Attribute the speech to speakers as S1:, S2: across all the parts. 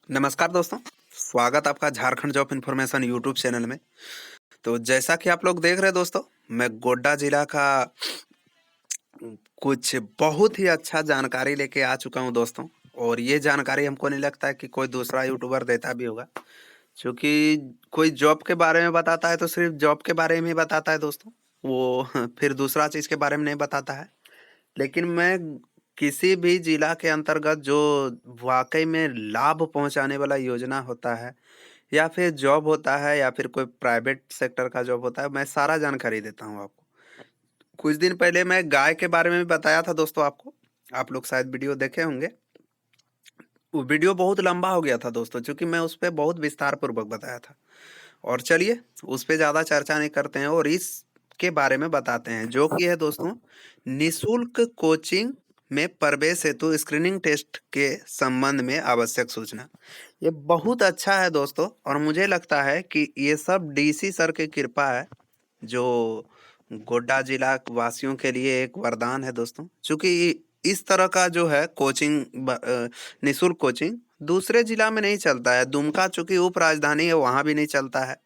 S1: नमस्कार दोस्तों, स्वागत आपका Jharkhand job information YouTube channel में। तो जैसा कि आप लोग देख रहे हैं दोस्तों, मैं गोड्डा जिला का कुछ बहुत ही अच्छा जानकारी लेके आ चुका हूं दोस्तों। और ये जानकारी हमको नहीं लगता है कि कोई दूसरा यूट्यूबर देता भी होगा, क्योंकि कोई जॉब के बारे में बताता है तो सिर्फ जॉब के बारे में ही बताता है दोस्तों। वो फिर दूसरा चीज़ के बारे में नहीं बताता है। लेकिन मैं किसी भी जिला के अंतर्गत जो वाकई में लाभ पहुंचाने वाला योजना होता है, या फिर जॉब होता है, या फिर कोई प्राइवेट सेक्टर का जॉब होता है, मैं सारा जानकारी देता हूँ आपको। कुछ दिन पहले मैं गाय के बारे में भी बताया था दोस्तों आपको। आप लोग शायद वीडियो देखे होंगे। वो वीडियो बहुत लंबा हो गया था दोस्तों, क्योंकि मैं उस पर बहुत विस्तार पूर्वक बताया था। और चलिए, उस पर ज़्यादा चर्चा नहीं करते हैं और इसके बारे में बताते हैं, जो कि है दोस्तों निशुल्क कोचिंग में प्रवेश हेतु स्क्रीनिंग टेस्ट के संबंध में आवश्यक सूचना। ये बहुत अच्छा है दोस्तों, और मुझे लगता है कि ये सब डीसी सर की कृपा है, जो गोड्डा जिला वासियों के लिए एक वरदान है दोस्तों। क्योंकि इस तरह का जो है कोचिंग, निशुल्क कोचिंग दूसरे जिला में नहीं चलता है। दुमका चूंकि उप राजधानी है, वहाँ भी नहीं चलता है,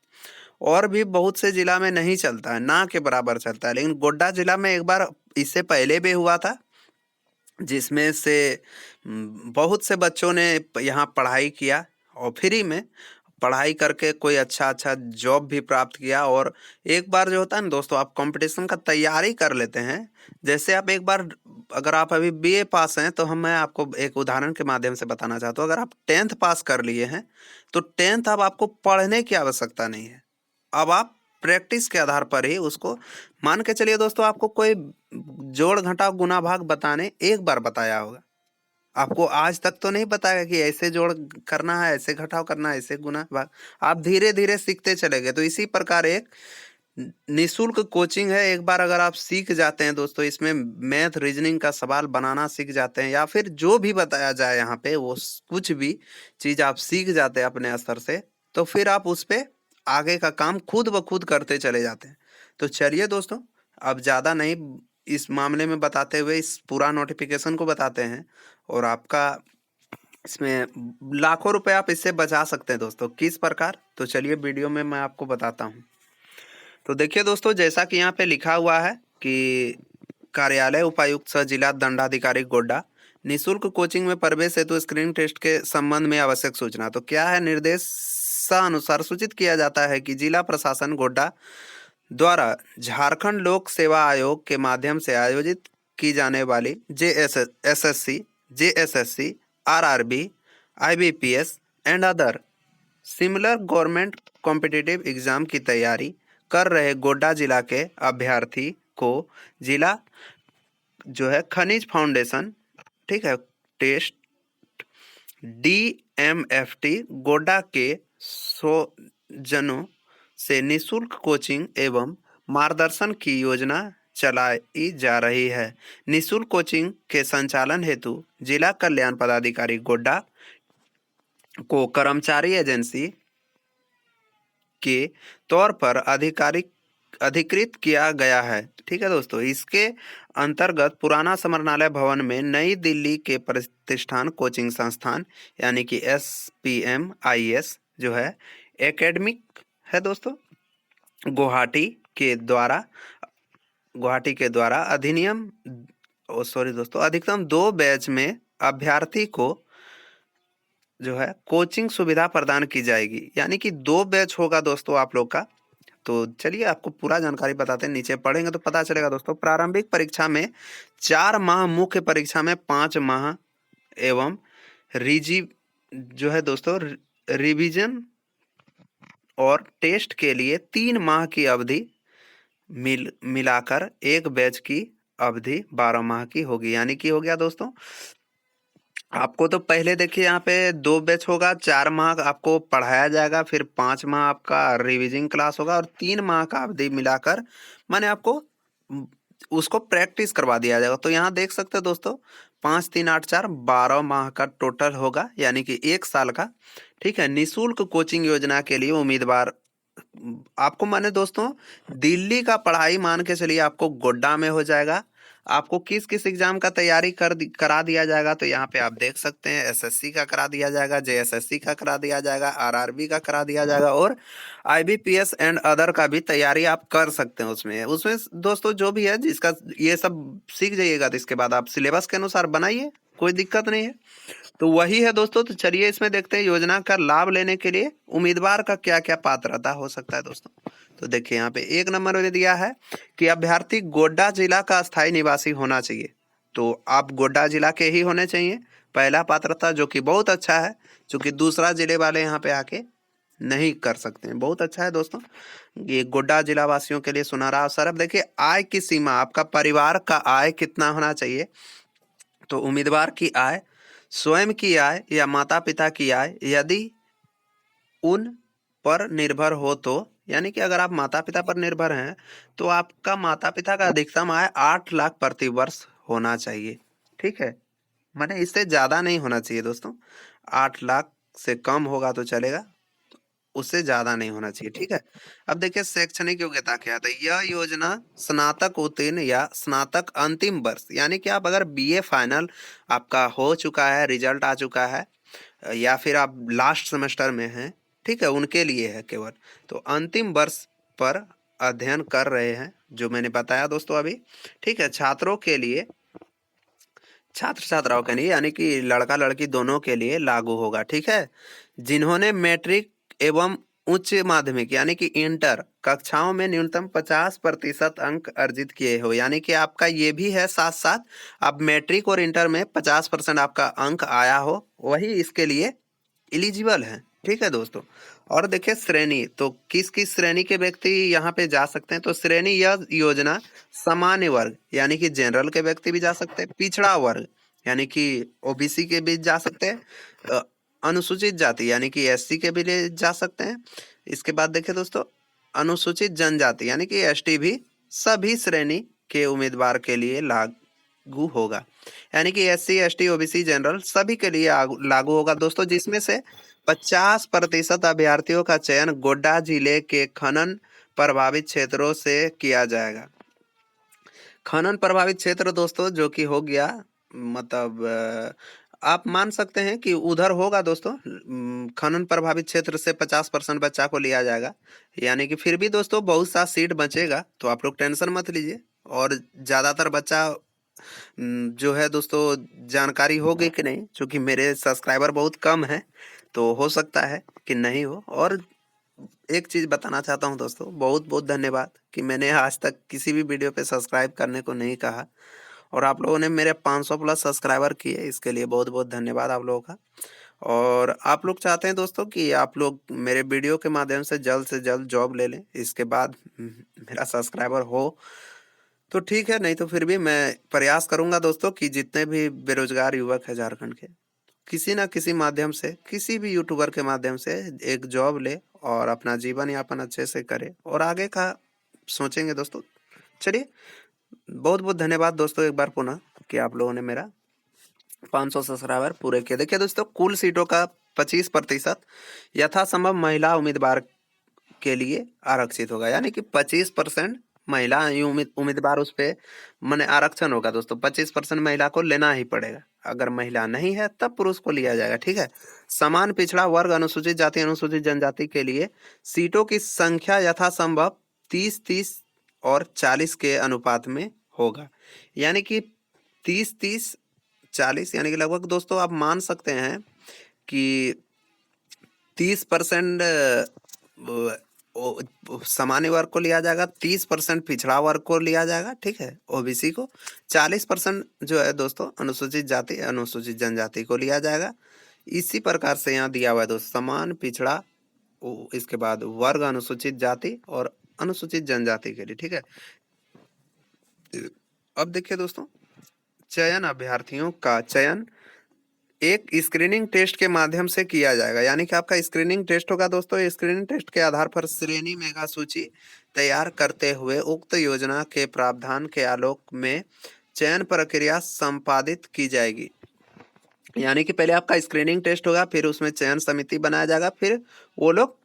S1: और भी बहुत से जिला में नहीं चलता है, ना के बराबर चलता है। लेकिन गोड्डा जिला में एक बार इससे पहले भी हुआ था, जिसमें से बहुत से बच्चों ने यहाँ पढ़ाई किया और फ्री में पढ़ाई करके कोई अच्छा अच्छा जॉब भी प्राप्त किया। और एक बार जो होता है ना दोस्तों, आप कंपटीशन का तैयारी कर लेते हैं। जैसे आप एक बार, अगर आप अभी बीए पास हैं, तो मैं आपको एक उदाहरण के माध्यम से बताना चाहता हूँ। अगर आप 10th पास कर लिए हैं, तो 10th अब आपको पढ़ने की आवश्यकता नहीं है। अब आप प्रैक्टिस के आधार पर ही उसको, मान के चलिए दोस्तों, आपको कोई जोड़ घटाव गुना भाग बताने एक बार बताया होगा, आपको आज तक तो नहीं बताया कि ऐसे जोड़ करना है, ऐसे घटाव करना है, ऐसे गुना भाग। आप धीरे धीरे सीखते चले गए। तो इसी प्रकार एक निशुल्क कोचिंग है। एक बार अगर आप सीख जाते हैं दोस्तों, इसमें मैथ रीजनिंग का सवाल बनाना सीख जाते हैं, या फिर जो भी बताया जाए यहाँ पे, वो कुछ भी चीज आप सीख जाते हैं अपने स्तर से, तो फिर आप उस पे आगे का काम खुद ब खुद करते चले जाते हैं। तो चलिए दोस्तों, अब ज्यादा नहीं इस मामले में बताते हुए, इस पूरा नोटिफिकेशन को बताते हैं। और आपका इसमें लाखों रुपए आप इससे बचा सकते हैं दोस्तों। किस प्रकार, तो चलिए वीडियो में मैं आपको बताता हूँ। तो देखिए दोस्तों, जैसा कि यहाँ पे लिखा हुआ है कि कार्यालय उपायुक्त सह जिला दंडाधिकारी गोड्डा, निशुल्क कोचिंग में प्रवेश हेतु स्क्रीनिंग टेस्ट के संबंध में आवश्यक सूचना। तो क्या है, निर्देशानुसार सूचित किया जाता है कि जिला प्रशासन गोड्डा द्वारा झारखंड लोक सेवा आयोग के माध्यम से आयोजित की जाने वाली JSSC, RRB, IBPS and other similar government competitive exam की तैयारी कर रहे गोड्डा जिला के अभ्यर्थी को जिला जो है खनिज फाउंडेशन, ठीक है, टेस्ट डीएमएफटी गोड्डा के जनों से निशुल्क कोचिंग एवं मार्गदर्शन की योजना चलाई जा रही है। निशुल्क कोचिंग के संचालन हेतु जिला कल्याण पदाधिकारी गोड्डा को कर्मचारी एजेंसी के तौर पर अधिकृत किया गया है। ठीक है दोस्तों, इसके अंतर्गत पुराना समरनालय भवन में नई दिल्ली के प्रतिष्ठान कोचिंग संस्थान, यानी कि SPMIS जो है एकेडमिक है दोस्तों, गुवाहाटी गुवाहाटी के द्वारा अधिनियम, सॉरी दोस्तों, अधिकतम 2 बैच में अभ्यर्थी को जो है कोचिंग सुविधा प्रदान की जाएगी। यानी कि 2 बैच होगा दोस्तों आप लोग का। तो चलिए आपको पूरा जानकारी बताते हैं, नीचे पढ़ेंगे तो पता चलेगा दोस्तों। प्रारंभिक परीक्षा में 4 माह, मुख्य परीक्षा में 5 माह एवं रिजी जो है दोस्तों रिवीजन और टेस्ट के लिए 3 माह की अवधि मिलाकर एक बैच की अवधि 12 माह की होगी। यानी कि हो गया दोस्तों, आपको तो पहले देखिए यहाँ पे 2 बैच होगा, 4 माह आपको पढ़ाया जाएगा, फिर 5 माह आपका रिवीजिंग क्लास होगा, और 3 माह का अवधि मिलाकर मैंने आपको उसको प्रैक्टिस करवा दिया जाएगा। तो यहाँ देख सकते हैं दोस्तों, 5 3 8 4 12 माह का टोटल होगा, यानी कि 1 साल का। ठीक है, निशुल्क कोचिंग योजना के लिए उम्मीदवार आपको, माने दोस्तों, दिल्ली का पढ़ाई मान के चलिए आपको गोड्डा में हो जाएगा, आपको किस किस एग्जाम का तैयारी करा दिया जाएगा, तो यहाँ पे आप देख सकते हैं एसएससी का करा दिया जाएगा, जेएसएससी का करा दिया जाएगा, आरआरबी का करा दिया जाएगा, और आईबीपीएस एंड अदर का भी तैयारी आप कर सकते हैं। उसमें उसमें दोस्तों जो भी है जिसका ये सब सीख जाइएगा, तो इसके बाद आप सिलेबस के अनुसार बनाइए, कोई दिक्कत नहीं है। तो वही है दोस्तों। तो चलिए इसमें देखते हैं योजना का लाभ लेने के लिए उम्मीदवार का क्या क्या पात्रता हो सकता है दोस्तों। तो देखिए यहाँ पे 1 नंबर में दिया है कि अभ्यर्थी गोड्डा जिला का स्थायी निवासी होना चाहिए। तो आप गोड्डा जिला के ही होने चाहिए, पहला पात्रता, जो कि बहुत अच्छा है, जो कि दूसरा जिले वाले यहाँ पे आके नहीं कर सकते हैं। बहुत अच्छा है दोस्तों, ये गोड्डा जिला वासियों के लिए सुनहरा अवसर। अब देखिए आय की सीमा, आपका परिवार का आय कितना होना चाहिए। तो उम्मीदवार की आय, स्वयं की आय या माता पिता की आय यदि उन पर निर्भर हो तो, यानी कि अगर आप माता पिता पर निर्भर हैं तो आपका माता पिता का अधिकतम आय 8 लाख प्रति वर्ष होना चाहिए। ठीक है, माने इससे ज्यादा नहीं होना चाहिए दोस्तों। 8 लाख से कम होगा तो चलेगा, उससे ज्यादा नहीं होना चाहिए। ठीक है। अब देखिए शैक्षणिक योग्यता क्या है। तो यह योजना स्नातक उत्तीर्ण या स्नातक अंतिम वर्ष, यानी कि आप अगर बीए फाइनल आपका हो चुका है, रिजल्ट आ चुका है, या फिर आप लास्ट सेमेस्टर में हैं, ठीक है, उनके लिए है केवल। तो अंतिम वर्ष पर अध्ययन कर रहे हैं, जो मैंने बताया दोस्तों अभी। ठीक है, छात्रों के लिए, छात्र छात्राओं के लिए, यानी कि लड़का लड़की दोनों के लिए लागू होगा। ठीक है, जिन्होंने मैट्रिक एवं उच्च माध्यमिक यानी कि इंटर कक्षाओं में न्यूनतम 50% अंक अर्जित किए हो, यानी कि आपका ये भी है साथ साथ आप मैट्रिक और इंटर में 50% आपका अंक आया हो, वही इसके लिए एलिजिबल है। ठीक है दोस्तों। और देखिए श्रेणी, तो किस किस श्रेणी के व्यक्ति यहाँ पे जा सकते हैं। तो श्रेणी, यह योजना सामान्य वर्ग यानी कि जनरल के व्यक्ति भी जा सकते हैं, पिछड़ा वर्ग यानी कि ओबीसी के भी जा सकते हैं, अनुसूचित जाति यानी कि एससी के भी ले जा सकते हैं। इसके बाद देखिए दोस्तों अनुसूचित जनजाति यानी कि एसटी भी सभी श्रेणी के उम्मीदवार के लिए लागू होगा, यानी कि एससी एसटी ओबीसी जनरल सभी के लिए लागू होगा दोस्तों, जिसमें से 50% अभ्यर्थियों का चयन गोड्डा जिले के खनन प्रभावित क्षेत्रों से किया जाएगा। खनन प्रभावित क्षेत्र दोस्तों जो कि हो गया, मतलब आप मान सकते हैं कि उधर होगा दोस्तों। खनन प्रभावित क्षेत्र से 50% बच्चा को लिया जाएगा, यानी कि फिर भी दोस्तों बहुत सा सीट बचेगा, तो आप लोग टेंशन मत लीजिए। और ज़्यादातर बच्चा जो है दोस्तों, जानकारी होगी कि नहीं, क्योंकि मेरे सब्सक्राइबर बहुत कम है, तो हो सकता है कि नहीं हो। और एक चीज़ बताना चाहता हूँ दोस्तों, बहुत बहुत धन्यवाद कि मैंने आज तक किसी भी वीडियो पे सब्सक्राइब करने को नहीं कहा, और आप लोगों ने मेरे 500 प्लस सब्सक्राइबर किए, इसके लिए बहुत बहुत धन्यवाद आप लोगों का। और आप लोग चाहते हैं दोस्तों कि आप लोग मेरे वीडियो के माध्यम से जल्द जॉब ले लें, इसके बाद मेरा सब्सक्राइबर हो तो ठीक है, नहीं तो फिर भी मैं प्रयास करूंगा दोस्तों कि जितने भी बेरोजगार युवक है झारखंड के, किसी ना किसी माध्यम से, किसी भी यूट्यूबर के माध्यम से एक जॉब ले और अपना जीवन यापन अच्छे से करे, और आगे का सोचेंगे दोस्तों। चलिए, बहुत बहुत धन्यवाद दोस्तों एक बार पुनः कि आप लोगों ने मेरा 500 सब्सक्राइबर पूरे किए। देखिए दोस्तों कुल सीटों का 25% यथासंभव महिला उम्मीदवार के लिए आरक्षित होगा, यानी कि 25% महिला उम्मीदवार उस पे माने आरक्षण होगा दोस्तों। 25% महिला को लेना ही पड़ेगा, अगर महिला नहीं है तब पुरुष को लिया जाएगा। ठीक है। समान पिछड़ा वर्ग, अनुसूचित जाति, अनुसूचित जनजाति के लिए सीटों की संख्या यथासंभव 30-30 और 40 के अनुपात में होगा, यानी कि 30-30-40, यानी कि लगभग दोस्तों आप मान सकते हैं कि 30% सामान्य वर्ग को लिया जाएगा, 30% पिछड़ा वर्ग को लिया जाएगा, ठीक है, ओबीसी को, 40% जो है दोस्तों अनुसूचित जाति अनुसूचित जनजाति को लिया जाएगा। इसी प्रकार से यहाँ दिया हुआ है दोस्तों, समान पिछड़ा, इसके बाद वर्ग, अनुसूचित जाति और अनुसूचित जनजाति के लिए। ठीक है। अब देखिए दोस्तों, चयन, अभ्यर्थियों का चयन एक स्क्रीनिंग टेस्ट के माध्यम से किया जाएगा, यानी कि आपका स्क्रीनिंग टेस्ट होगा दोस्तों। स्क्रीनिंग टेस्ट के आधार पर श्रेणी मेगा सूची तैयार करते हुए उक्त योजना के प्रावधान के आलोक में चयन प्रक्रिया संपादित की जाएगी, यानी कि पहले आपका स्क्रीनिंग टेस्ट होगा, फिर उसमें चयन समिति बनाया जाएगा, फिर वो लोग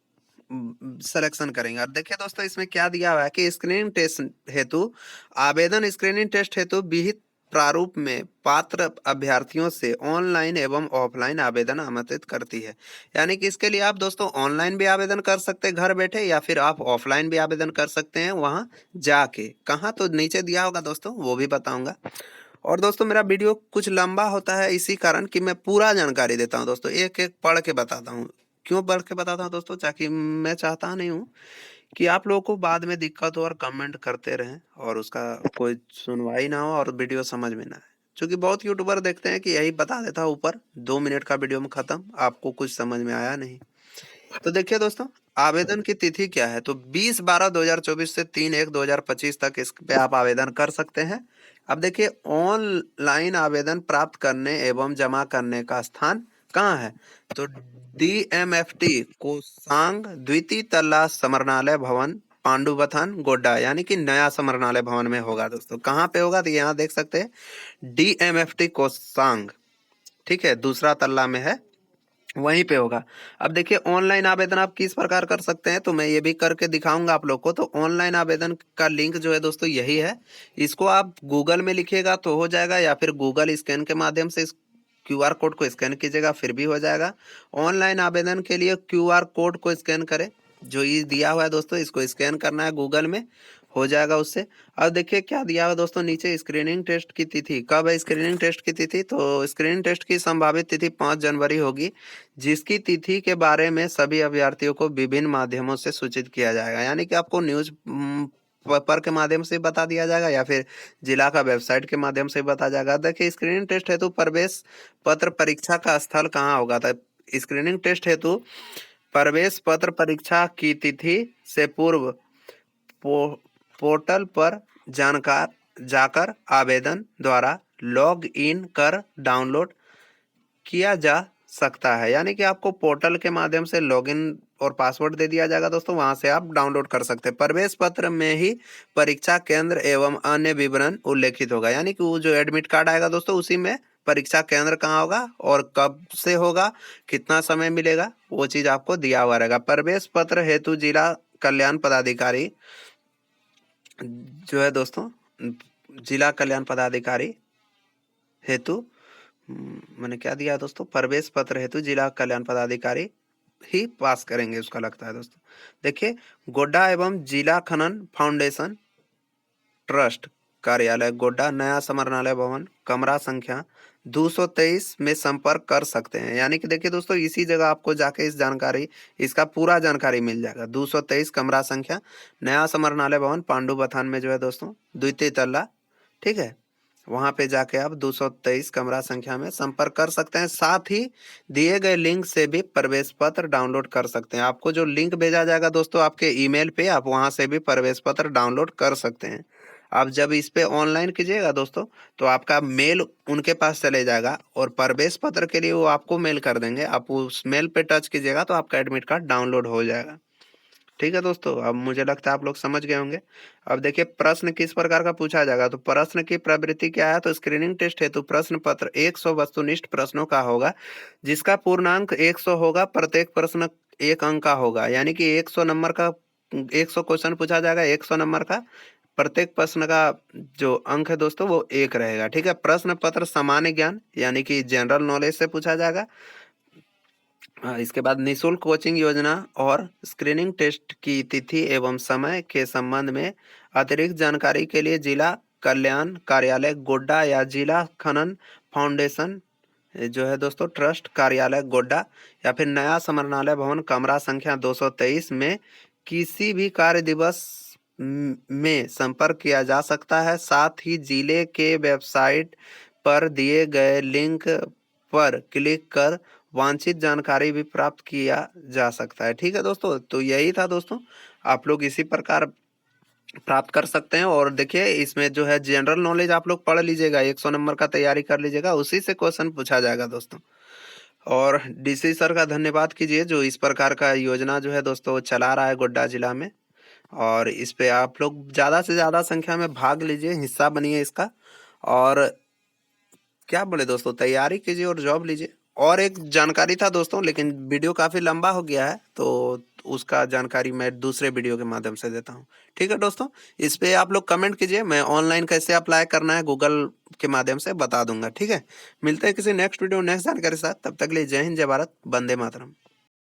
S1: सिलेक्शन करेंगे। और देखिए दोस्तों, इसमें क्या दिया हुआ है कि स्क्रीनिंग टेस्ट हेतु आवेदन स्क्रीनिंग टेस्ट हेतु विहित प्रारूप में पात्र अभ्यर्थियों से ऑनलाइन एवं ऑफलाइन आवेदन आमंत्रित करती है। यानी कि इसके लिए आप दोस्तों ऑनलाइन भी आवेदन कर सकते हैं घर बैठे, या फिर आप ऑफलाइन भी आवेदन कर सकते हैं वहां जाके। कहाँ, तो नीचे दिया होगा दोस्तों, वो भी बताऊंगा। और दोस्तों मेरा वीडियो कुछ लंबा होता है इसी कारण कि मैं पूरा जानकारी देता हूँ दोस्तों, एक एक पढ़ के बताता हूँ। क्यों पढ़ के बताता हूँ दोस्तों? ताकि मैं चाहता नहीं हूँ कि आप लोगों को बाद में दिक्कत हो और कमेंट करते रहें और उसका कोई सुनवाई ना हो और वीडियो समझ में ना आए। क्योंकि बहुत यूट्यूबर देखते हैं कि यही बता देता है ऊपर, 2 मिनट का वीडियो में खत्म, आपको कुछ समझ में आया नहीं। तो देखिए दोस्तों, आवेदन की तिथि क्या है? तो 20/12/2024 से 3/1/2025 तक इस पे आप आवेदन कर सकते हैं। अब देखिए, ऑनलाइन आवेदन प्राप्त करने एवं जमा करने का स्थान कहाँ है? तो DMFT कोसांग द्वितीय तल्ला समरनालय भवन, पांडुबथान, गोड्डा, यानी कि नया समरनालय भवन में होगा दोस्तों। कहाँ पे होगा? तो यहाँ देख सकते हैं DMFT कोसांग, ठीक है, दूसरा तल्ला में है, वहीं पे होगा। अब देखिए, ऑनलाइन आवेदन आप किस प्रकार कर सकते हैं, तो मैं ये भी करके दिखाऊंगा आप लोग को। तो ऑनलाइन आवेदन का लिंक जो है दोस्तों यही है। इसको आप गूगल में लिखिएगा तो हो जाएगा, या फिर गूगल स्कैन के माध्यम से इस QR कोड को स्कैन कीजिएगा फिर भी हो जाएगा। ऑनलाइन आवेदन के लिए QR कोड को स्कैन करें, जो ये दिया हुआ है दोस्तों, इसको स्कैन करना है गूगल में, हो जाएगा उससे। अब देखिए क्या दिया हुआ है दोस्तों नीचे, स्क्रीनिंग टेस्ट की तिथि कब है? स्क्रीनिंग टेस्ट की तिथि, तो स्क्रीनिंग टेस्ट की संभावित तिथि 5 जनवरी होगी, जिसकी तिथि के बारे में सभी अभ्यर्थियों को विभिन्न माध्यमों से सूचित किया जाएगा। यानी कि आपको न्यूज पेपर के माध्यम से बता दिया जाएगा, या फिर जिला का वेबसाइट के माध्यम से बता जाएगा। देखिए, स्क्रीनिंग टेस्ट हेतु प्रवेश पत्र परीक्षा का स्थल कहाँ होगा? था स्क्रीनिंग टेस्ट हेतु प्रवेश पत्र परीक्षा की तिथि से पूर्व पोर्टल पर जानकार जाकर आवेदन द्वारा लॉग इन कर डाउनलोड किया जा सकता है। यानी कि आपको पोर्टल के माध्यम से लॉगिन और पासवर्ड दे दिया जाएगा दोस्तों, वहां से आप डाउनलोड कर सकते हैं। प्रवेश पत्र में ही परीक्षा केंद्र एवं अन्य विवरण उल्लेखित होगा। यानी कि वो जो एडमिट कार्ड आएगा दोस्तों, उसी में परीक्षा केंद्र कहाँ होगा और कब से होगा, कितना समय मिलेगा, वो चीज आपको दिया हुआ रहेगा। प्रवेश पत्र हेतु जिला कल्याण पदाधिकारी जो है दोस्तों, जिला कल्याण पदाधिकारी हेतु मैंने क्या दिया है दोस्तों, प्रवेश पत्र हेतु जिला कल्याण पदाधिकारी ही पास करेंगे, उसका लगता है दोस्तों। देखिए, गोड्डा एवं जिला खनन फाउंडेशन ट्रस्ट कार्यालय गोड्डा, नया समरनालय भवन, कमरा संख्या 223 में संपर्क कर सकते हैं। यानी कि देखिए दोस्तों, इसी जगह आपको जाके इस जानकारी, इसका पूरा जानकारी मिल जाएगा। 223 कमरा संख्या, नया समरनालय भवन, पांडुबथान में जो है दोस्तों, द्वितीय तल्ला, ठीक है, वहां पे जाके आप 223 कमरा संख्या में संपर्क कर सकते हैं। साथ ही दिए गए लिंक से भी प्रवेश पत्र डाउनलोड कर सकते हैं। आपको जो लिंक भेजा जाएगा दोस्तों आपके ईमेल पे, आप वहां से भी प्रवेश पत्र डाउनलोड कर सकते हैं। आप जब इस पे ऑनलाइन कीजिएगा दोस्तों, तो आपका मेल उनके पास चले जाएगा और प्रवेश पत्र के लिए वो आपको मेल कर देंगे। आप उस मेल पे टच कीजिएगा तो आपका एडमिट कार्ड डाउनलोड हो जाएगा। ठीक है दोस्तों, अब मुझे लगता है आप लोग समझ गए होंगे। अब देखिए, प्रश्न किस प्रकार का पूछा जाएगा, तो प्रश्न की प्रवृत्ति क्या है? तो स्क्रीनिंग टेस्ट हेतु प्रश्न पत्र 100 वस्तुनिष्ठ प्रश्नों का होगा, जिसका पूर्णांक 100 होगा। प्रत्येक प्रश्न 1 अंक का होगा। यानी कि 100 नंबर का 100 क्वेश्चन पूछा जाएगा, 100 नंबर का। प्रत्येक प्रश्न का जो अंक है दोस्तों वो 1 रहेगा। ठीक है, प्रश्न पत्र सामान्य ज्ञान यानी कि जनरल नॉलेज से पूछा जाएगा। इसके बाद निःशुल्क कोचिंग योजना और स्क्रीनिंग टेस्ट की तिथि एवं समय के संबंध में अतिरिक्त जानकारी के लिए जिला कल्याण कार्यालय गोड्डा या जिला खनन फाउंडेशन जो है दोस्तों ट्रस्ट कार्यालय गोड्डा, या फिर नया समरनालय भवन, कमरा संख्या 223 में किसी भी कार्य दिवस में संपर्क किया जा सकता है। साथ ही जिले के वेबसाइट पर दिए गए लिंक पर क्लिक कर वांछित जानकारी भी प्राप्त किया जा सकता है। ठीक है दोस्तों, तो यही था दोस्तों, आप लोग इसी प्रकार प्राप्त कर सकते हैं। और देखिए, इसमें जो है जनरल नॉलेज आप लोग पढ़ लीजिएगा, 100 नंबर का तैयारी कर लीजिएगा, उसी से क्वेश्चन पूछा जाएगा दोस्तों। और DC सर का धन्यवाद कीजिए, जो इस प्रकार का योजना जो है दोस्तों चला रहा है गोड्डा जिला में। और इस पे आप लोग ज़्यादा से ज़्यादा संख्या में भाग लीजिए, हिस्सा बनिए इसका, और क्या बोले दोस्तों, तैयारी कीजिए और जॉब लीजिए। और एक जानकारी था दोस्तों, लेकिन वीडियो काफ़ी लंबा हो गया है, तो उसका जानकारी मैं दूसरे वीडियो के माध्यम से देता हूँ। ठीक है दोस्तों, इस पे आप लोग कमेंट कीजिए, मैं ऑनलाइन कैसे अप्लाई करना है गूगल के माध्यम से बता दूंगा। ठीक है, मिलते हैं किसी नेक्स्ट वीडियो नेक्स्ट जानकारी के साथ, तब तक के लिए जय हिंद, जय भारत, वंदे मातरम।